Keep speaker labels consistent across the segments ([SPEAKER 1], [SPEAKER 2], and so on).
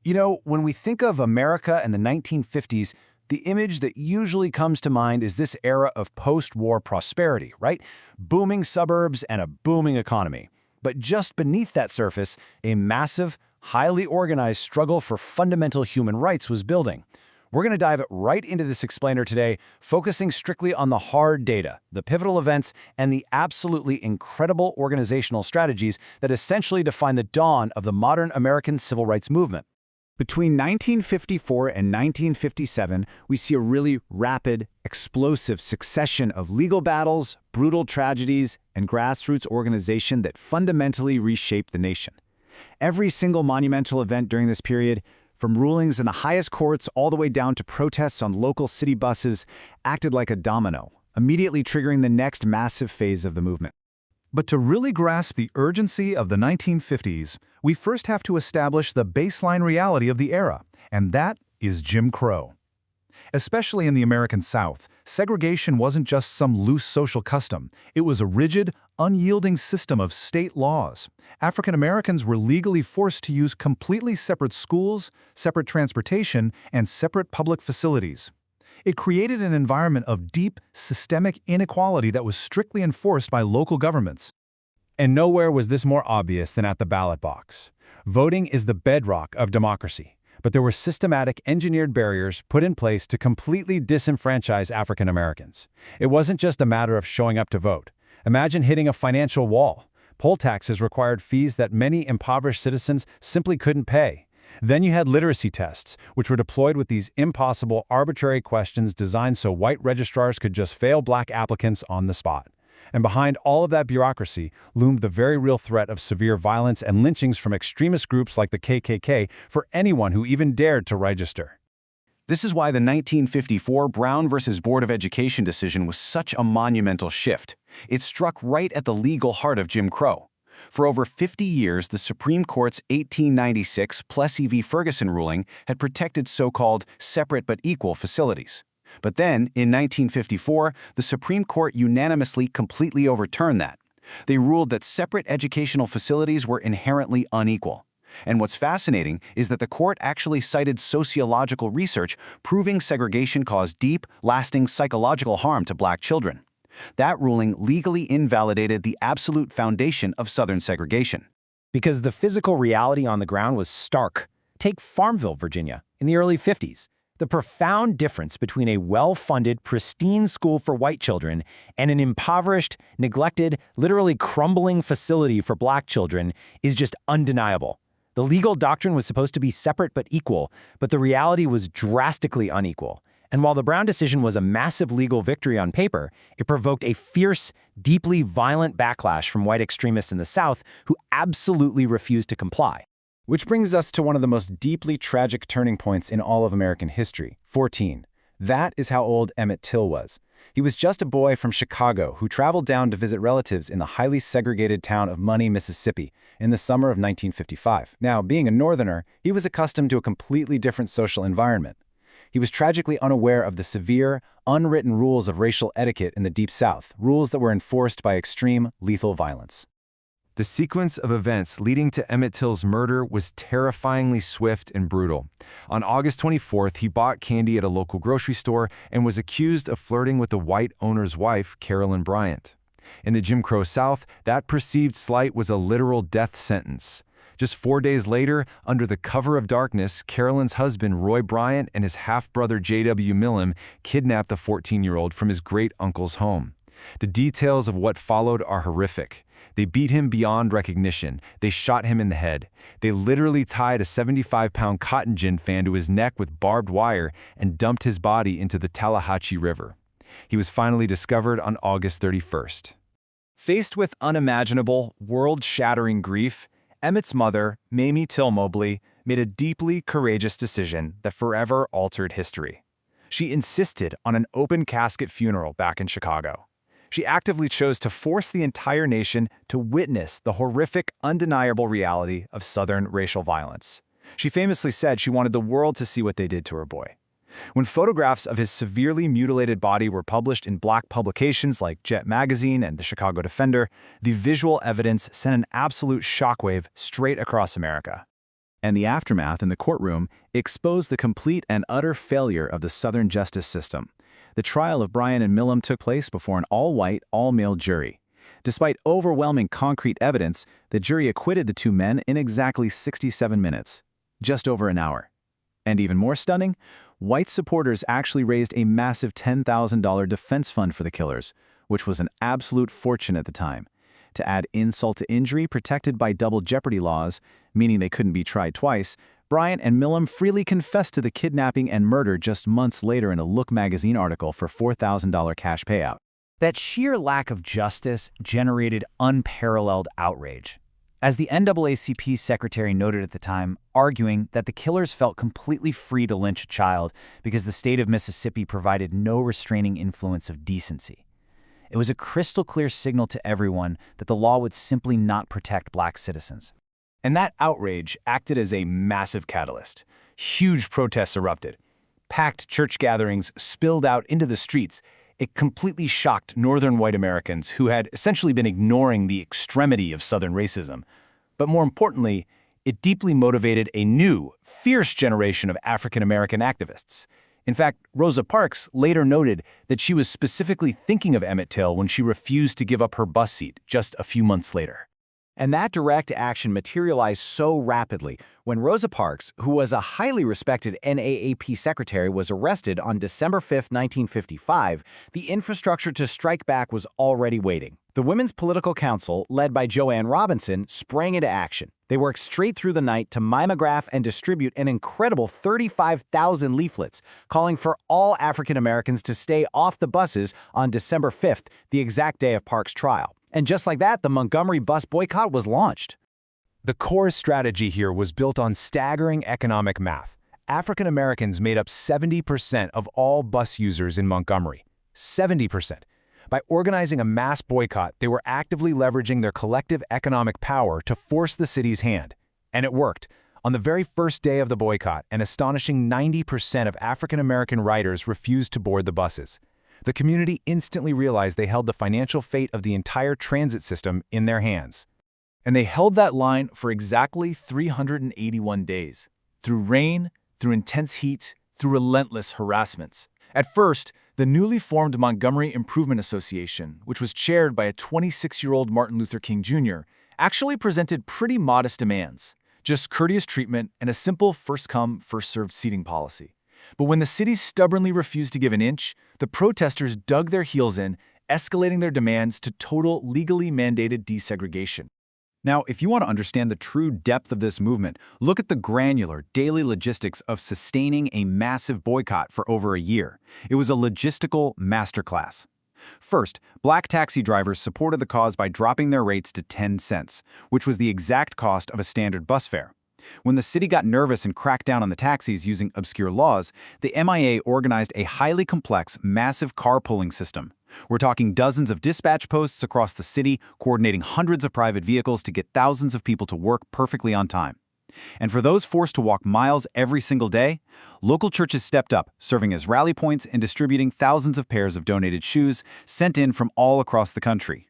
[SPEAKER 1] You know, when we think of America in the 1950s, the image that usually comes to mind is this era of post-war prosperity, right? Booming suburbs and a booming economy. But just beneath that surface, a massive, highly organized struggle for fundamental human rights was building. We're going to dive right into this explainer today, focusing strictly on the hard data, the pivotal events, and the absolutely incredible organizational strategies that essentially define the dawn of the modern American civil rights movement. Between 1954 and 1957, we see a really rapid, explosive succession of legal battles, brutal tragedies, and grassroots organization that fundamentally reshaped the nation. Every single monumental event during this period, from rulings in the highest courts all the way down to protests on local city buses, acted like a domino, immediately triggering the next massive phase of the movement.
[SPEAKER 2] But to really grasp the urgency of the 1950s, we first have to establish the baseline reality of the era, and that is Jim Crow. Especially in the American South, segregation wasn't just some loose social custom. It was a rigid, unyielding system of state laws. African Americans were legally forced to use completely separate schools, separate transportation, and separate public facilities. It created an environment of deep, systemic inequality that was strictly enforced by local governments.
[SPEAKER 1] And nowhere was this more obvious than at the ballot box. Voting is the bedrock of democracy, but there were systematic engineered barriers put in place to completely disenfranchise African Americans. It wasn't just a matter of showing up to vote. Imagine hitting a financial wall. Poll taxes required fees that many impoverished citizens simply couldn't pay. Then you had literacy tests, which were deployed with these impossible, arbitrary questions designed so white registrars could just fail black applicants on the spot. And behind all of that bureaucracy loomed the very real threat of severe violence and lynchings from extremist groups like the KKK for anyone who even dared to register.
[SPEAKER 3] This is why the 1954 Brown versus Board of Education decision was such a monumental shift. It struck right at the legal heart of Jim Crow. For over 50 years, the Supreme Court's 1896 Plessy v. Ferguson ruling had protected so-called separate but equal facilities. But then, in 1954, the Supreme Court unanimously completely overturned that. They ruled that separate educational facilities were inherently unequal. And what's fascinating is that the court actually cited sociological research proving segregation caused deep, lasting psychological harm to black children. That ruling legally invalidated the absolute foundation of Southern segregation.
[SPEAKER 1] Because the physical reality on the ground was stark. Take Farmville, Virginia, in the early 50s. The profound difference between a well-funded, pristine school for white children and an impoverished, neglected, literally crumbling facility for black children is just undeniable. The legal doctrine was supposed to be separate but equal, but the reality was drastically unequal. And while the Brown decision was a massive legal victory on paper, it provoked a fierce, deeply violent backlash from white extremists in the South who absolutely refused to comply. Which brings us to one of the most deeply tragic turning points in all of American history, 14. That is how old Emmett Till was. He was just a boy from Chicago who traveled down to visit relatives in the highly segregated town of Money, Mississippi, in the summer of 1955. Now, being a Northerner, he was accustomed to a completely different social environment. He was tragically unaware of the severe, unwritten rules of racial etiquette in the Deep South, rules that were enforced by extreme, lethal violence.
[SPEAKER 4] The sequence of events leading to Emmett Till's murder was terrifyingly swift and brutal. On August 24th, he bought candy at a local grocery store and was accused of flirting with the white owner's wife, Carolyn Bryant. In the Jim Crow South, that perceived slight was a literal death sentence. Just 4 days later, under the cover of darkness, Carolyn's husband, Roy Bryant, and his half-brother, J.W. Millam, kidnapped the 14-year-old from his great-uncle's home. The details of what followed are horrific. They beat him beyond recognition. They shot him in the head. They literally tied a 75-pound cotton gin fan to his neck with barbed wire and dumped his body into the Tallahatchie River. He was finally discovered on August 31st.
[SPEAKER 1] Faced with unimaginable, world-shattering grief, Emmett's mother, Mamie Till Mobley, made a deeply courageous decision that forever altered history. She insisted on an open casket funeral back in Chicago. She actively chose to force the entire nation to witness the horrific, undeniable reality of Southern racial violence. She famously said she wanted the world to see what they did to her boy. When photographs of his severely mutilated body were published in black publications like Jet Magazine and the Chicago Defender, the visual evidence sent an absolute shockwave straight across America.
[SPEAKER 3] And the aftermath in the courtroom exposed the complete and utter failure of the Southern justice system. The trial of Bryan and Milam took place before an all-white, all-male jury. Despite overwhelming concrete evidence, the jury acquitted the two men in exactly 67 minutes, just over an hour. And even more stunning, white supporters actually raised a massive $10,000 defense fund for the killers, which was an absolute fortune at the time. To add insult to injury protected by double jeopardy laws, meaning they couldn't be tried twice, Bryan and Milam freely confessed to the kidnapping and murder just months later in a Look magazine article for $4,000 cash payout.
[SPEAKER 1] That sheer lack of justice generated unparalleled outrage. As the NAACP's secretary noted at the time, arguing that the killers felt completely free to lynch a child because the state of Mississippi provided no restraining influence of decency. It was a crystal clear signal to everyone that the law would simply not protect black citizens.
[SPEAKER 3] And that outrage acted as a massive catalyst. Huge protests erupted. Packed church gatherings spilled out into the streets. It completely shocked northern white Americans who had essentially been ignoring the extremity of Southern racism. But more importantly, it deeply motivated a new, fierce generation of African American activists. In fact, Rosa Parks later noted that she was specifically thinking of Emmett Till when she refused to give up her bus seat just a few months later. And that direct action materialized so rapidly when Rosa Parks, who was a highly respected NAAP secretary, was arrested on December 5, 1955, the infrastructure to strike back was already waiting. The Women's Political Council, led by Joanne Robinson, sprang into action. They worked straight through the night to mimeograph and distribute an incredible 35,000 leaflets, calling for all African Americans to stay off the buses on December 5th, the exact day of Parks' trial. And just like that, the Montgomery bus boycott was launched.
[SPEAKER 1] The core strategy here was built on staggering economic math. African Americans made up 70% of all bus users in Montgomery. 70%. By organizing a mass boycott, they were actively leveraging their collective economic power to force the city's hand. And it worked. On the very first day of the boycott, an astonishing 90% of African American riders refused to board the buses. The community instantly realized they held the financial fate of the entire transit system in their hands.
[SPEAKER 2] And they held that line for exactly 381 days. Through rain, through intense heat, through relentless harassments. At first, the newly formed Montgomery Improvement Association, which was chaired by a 26-year-old Martin Luther King Jr., actually presented pretty modest demands. Just courteous treatment and a simple first-come, first-served seating policy. But when the city stubbornly refused to give an inch, the protesters dug their heels in, escalating their demands to total legally mandated desegregation. Now, if you want to understand the true depth of this movement, look at the granular daily logistics of sustaining a massive boycott for over a year. It was a logistical masterclass. First, black taxi drivers supported the cause by dropping their rates to 10 cents, which was the exact cost of a standard bus fare. When the city got nervous and cracked down on the taxis using obscure laws, the MIA organized a highly complex, massive carpooling system. We're talking dozens of dispatch posts across the city, coordinating hundreds of private vehicles to get thousands of people to work perfectly on time. And for those forced to walk miles every single day, local churches stepped up, serving as rally points and distributing thousands of pairs of donated shoes sent in from all across the country.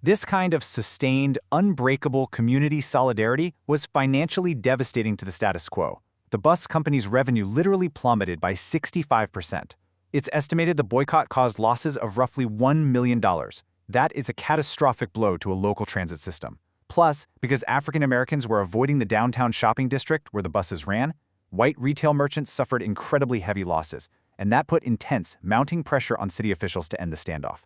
[SPEAKER 1] This kind of sustained, unbreakable community solidarity was financially devastating to the status quo. The bus company's revenue literally plummeted by 65%. It's estimated the boycott caused losses of roughly $1 million. That is a catastrophic blow to a local transit system. Plus, because African Americans were avoiding the downtown shopping district where the buses ran, white retail merchants suffered incredibly heavy losses, and that put intense, mounting pressure on city officials to end the standoff.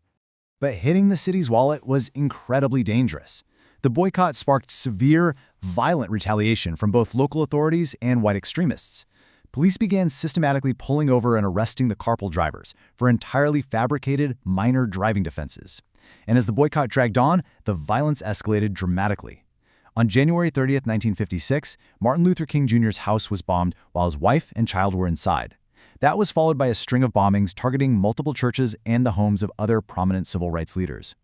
[SPEAKER 2] But hitting the city's wallet was incredibly dangerous. The boycott sparked severe, violent retaliation from both local authorities and white extremists. Police began systematically pulling over and arresting the carpool drivers for entirely fabricated, minor driving defenses. And as the boycott dragged on, the violence escalated dramatically. On January 30th, 1956, Martin Luther King Jr.'s house was bombed while his wife and child were inside. That was followed by a string of bombings targeting multiple churches and the homes of other prominent civil rights leaders.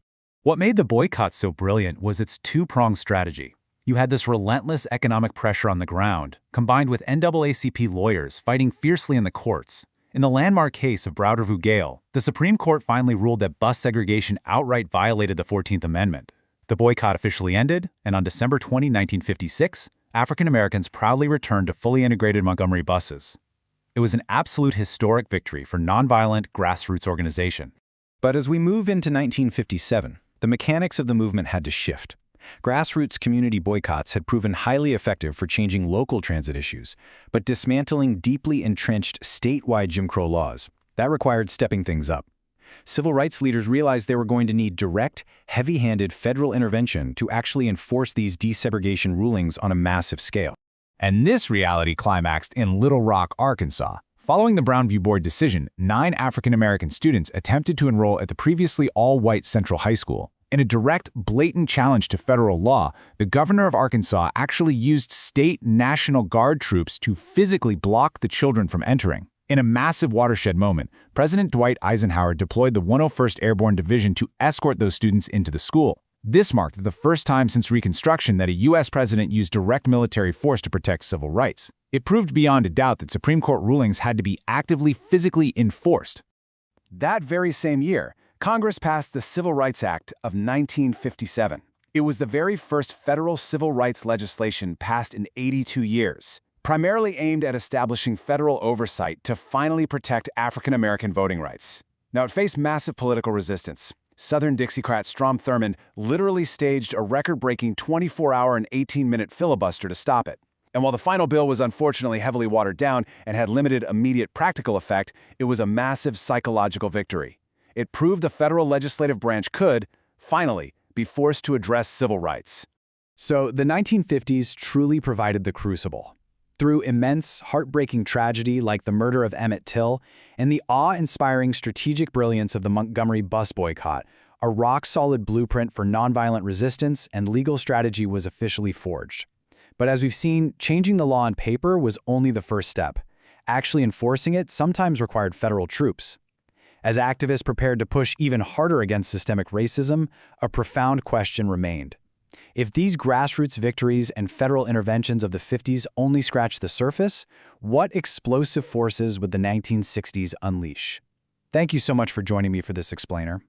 [SPEAKER 2] What made the boycott so brilliant was its two-pronged strategy. You had this relentless economic pressure on the ground, combined with NAACP lawyers fighting fiercely in the courts. In the landmark case of Browder v. Gale, the Supreme Court finally ruled that bus segregation outright violated the 14th Amendment. The boycott officially ended, and on December 20, 1956, African Americans proudly returned to fully integrated Montgomery buses. It was an absolute historic victory for nonviolent grassroots organization.
[SPEAKER 1] But as we move into 1957, the mechanics of the movement had to shift. Grassroots community boycotts had proven highly effective for changing local transit issues, but dismantling deeply entrenched statewide Jim Crow laws, that required stepping things up. Civil rights leaders realized they were going to need direct, heavy-handed federal intervention to actually enforce these desegregation rulings on a massive scale.
[SPEAKER 2] And this reality climaxed in Little Rock, Arkansas. Following the Brown v. Board decision, 9 African American students attempted to enroll at the previously all-white Central High School. In a direct, blatant challenge to federal law, the governor of Arkansas actually used state National Guard troops to physically block the children from entering. In a massive watershed moment, President Dwight Eisenhower deployed the 101st Airborne Division to escort those students into the school. This marked the first time since Reconstruction that a U.S. president used direct military force to protect civil rights. It proved beyond a doubt that Supreme Court rulings had to be actively physically enforced.
[SPEAKER 3] That very same year, Congress passed the Civil Rights Act of 1957. It was the very first federal civil rights legislation passed in 82 years, primarily aimed at establishing federal oversight to finally protect African American voting rights. Now, it faced massive political resistance. Southern Dixiecrat Strom Thurmond literally staged a record-breaking 24-hour and 18-minute filibuster to stop it. And while the final bill was unfortunately heavily watered down and had limited immediate practical effect, it was a massive psychological victory. It proved the federal legislative branch could, finally, be forced to address civil rights.
[SPEAKER 1] So the 1950s truly provided the crucible. Through immense, heartbreaking tragedy like the murder of Emmett Till and the awe-inspiring strategic brilliance of the Montgomery bus boycott, a rock-solid blueprint for nonviolent resistance and legal strategy was officially forged. But as we've seen, changing the law on paper was only the first step. Actually enforcing it sometimes required federal troops. As activists prepared to push even harder against systemic racism, a profound question remained. If these grassroots victories and federal interventions of the 50s only scratched the surface, what explosive forces would the 1960s unleash? Thank you so much for joining me for this explainer.